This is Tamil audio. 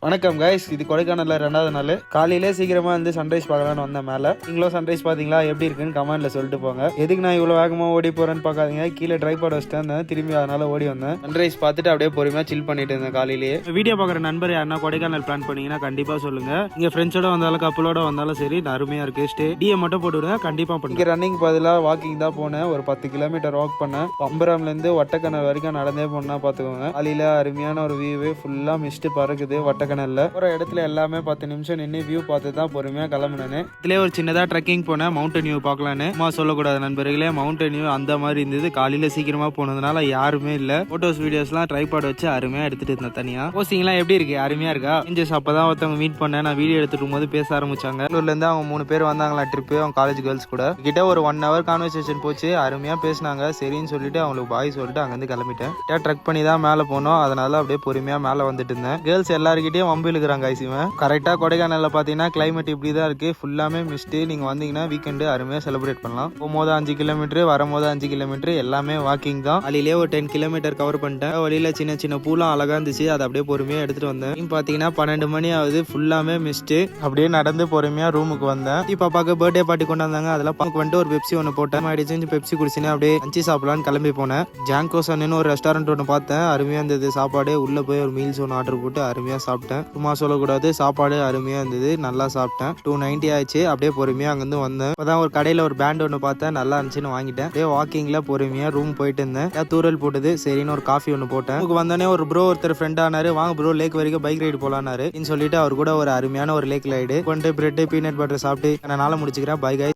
வணக்கம் கைஸ், இது கொடைக்கானல்ல 2வது நாள். காலையிலே சீக்கிரமா வந்து சன்ரைஸ் பார்க்கலான்னு வந்தேன் மேலே. நீங்களும் சன்ரைஸ் பார்த்தீங்களா, எப்படி இருக்குன்னு கமெண்ட்ல சொல்லிட்டு போங்க. எதுக்கு நான் இவ்வளோ வேகமாக ஓடி போறேன்னு பார்க்காதீங்க, கீழே ட்ரைபாட் வச்சுட்டேன், திரும்பி அதனால ஓடி வந்தேன். சன்ரைஸ் பார்த்துட்டு அப்படியே பொறுமையாக சில் பண்ணிட்டு இருந்தேன் காலையிலேயே. வீடியோ பார்க்குற நண்பர் யாருன்னா கொடைக்கானல் பிளான் பண்ணீங்கன்னா கண்டிப்பாக சொல்லுங்க. இங்கே ஃப்ரெண்ட்ஸோட வந்தாலும் கப்பலோட வந்தாலும் சரி, அருமையாக இருக்கு. ஸ்டே டிஏ மட்டும் போட்டுவிடுங்க, கண்டிப்பாக பண்ணுங்க. ரன்னிங் பதிலாக வாக்கிங் தான் போனேன். ஒரு 10 கிலோமீட்டர் வாக் பண்ணேன். பம்பரம்லேருந்து ஒட்டக்கணல் வரைக்கும் நடந்தே போனா பார்த்துக்கோங்க. காலையில் அருமையான ஒரு வியூவே ஃபுல்லாக மிஸ்ட்டு பறக்குது ஒட்டக்கணல்ல. ஒரு இடத்துல எல்லாமே 10 நிமிஷம் நின்று வியூ பார்த்து தான் பொறுமையாக கிளம்புனேன். இதுலேயே ஒரு சின்னதாக ட்ரெக்கிங் போனேன், மவுண்டன் வியூ பார்க்கலான்னு. அம்மா சொல்லக்கூடாது நண்பர்களே, மவுண்டன் வியூ அந்த மாதிரி இருந்தது. காலையில் சீக்கிரமாக போனதுனால யாருமே இல்லை. ஃபோட்டோஸ் வீடியோஸ்லாம் ட்ரைபாட் வச்சு அருமையாக எடுத்துட்டு இருந்தேன் தனியாக. போஸ்டிங்லாம் எப்படி இருக்கு, அருமையாக இருக்கா? இன்ஜஸ் அப்போ தான் ஒருத்தவங்க மீட் பண்ணேன். நான் வீடியோ எடுத்துட்டு போது பேச ஆரம்பிச்சாங்க. பெங்களூர்லேருந்து அவங்க 3 பேர் வந்தாங்களா ட்ரிப்பு, அவங்க காலேஜ் கேர்ள்ஸ் கூட. கிட்ட ஒரு 1 hour கான்வர்சேஷன் போச்சு, அருமையாக பேசினாங்க. சரின்னு சொல்லிட்டு அவங்களுக்கு பாய் சொல்லிட்டு அங்கேருந்து கிளம்பிட்டேன். ட்ரெக் பண்ணி தான் மேலே போனோம், அதனால அப்படியே பொறுமையாக மேலே வந்துட்டு இருந்தேன். கேர்ள்ஸ் எல்லாருக்கிட்டையும் வம்பு இழுக்கிறாங்க. கரெக்டா கொடைக்கானல்ல பாத்தீங்கன்னா கிளைமேட் இப்படிதான் இருக்கு, ஃபுல்லாமே மிஸ்ட். நீங்க வந்தீங்கன்னா வீக்கெண்டு அருமையா செலிப்ரேட் பண்ணலாம். போகும்போது 5 கிலோமீட்டர், வரும்போது 5 கிலோமீட்டர், எல்லாமே வாக்கிங் தான். வழியிலே ஒரு 10 கிலோமீட்டர் கவர் பண்ணிட்டேன். வழியில சின்ன சின்ன பூலாம் அழகா இருந்துச்சு, அதை அப்படியே பொறுமையா எடுத்துட்டு வந்தேன். பாத்தீங்கன்னா 12 மணி ஆகுது, ஃபுல்லாமே மிஸ்ட். அப்படியே நடந்து பொறுமையா ரூமுக்கு வந்தேன். பாப்பாக்கு பர்த்டே பார்ட்டி கொண்டாந்தாங்க, அதெல்லாம் பாக்க வந்துட்டு ஒரு பெப்சி ஒன்று போட்டேன். ஆயிடுச்சு, பெப்சி குடிச்சுன்னு அப்படியே லஞ்ச் சாப்பிடலான்னு கிளம்பி போனேன். ஜாங்கோசன்னு ஒரு ரெஸ்டாரண்ட் ஒன்று பார்த்தேன், அருமையா இருந்தது சாப்பாடு. உள்ள போய் ஒரு மீல்ஸ் ஒன்று ஆர்டர் போட்டு அருமையா சாப்பிட்டேன். சும்மா சொல்லக்கூடாது, சாப்பாடு அருமையா இருந்தது, நல்லா சாப்பிட்டேன். 290 ஆயிடுச்சு. அப்படியே பொறுமையா அங்கிருந்து வந்தேன். இப்பதான் ஒரு கடையில ஒரு பேண்ட் ஒன்று பார்த்தேன், நல்லா இருந்துச்சுன்னு வாங்கிட்டேன். அப்படியே வாக்கிங்ல பொறுமையா ரூம் போயிட்டு இருந்தேன். தூரல் போட்டது, சரின்னு ஒரு காஃபி ஒன்று போட்டேன். வந்தோடனே ஒரு ப்ரோ ஒருத்தர் ஃப்ரெண்ட் ஆனாரு, வாங்க ப்ரோ லேக் வரைக்கும் பைக் ரைடு போலான்னாரு. சொல்லிட்டு அவர் கூட ஒரு அருமையான ஒரு லேக் ரைடு கொண்டு பிரெட் பீனட் பட்டர் சாப்பிட்டு நான் நாளை முடிச்சுக்கிறேன். Bye guys.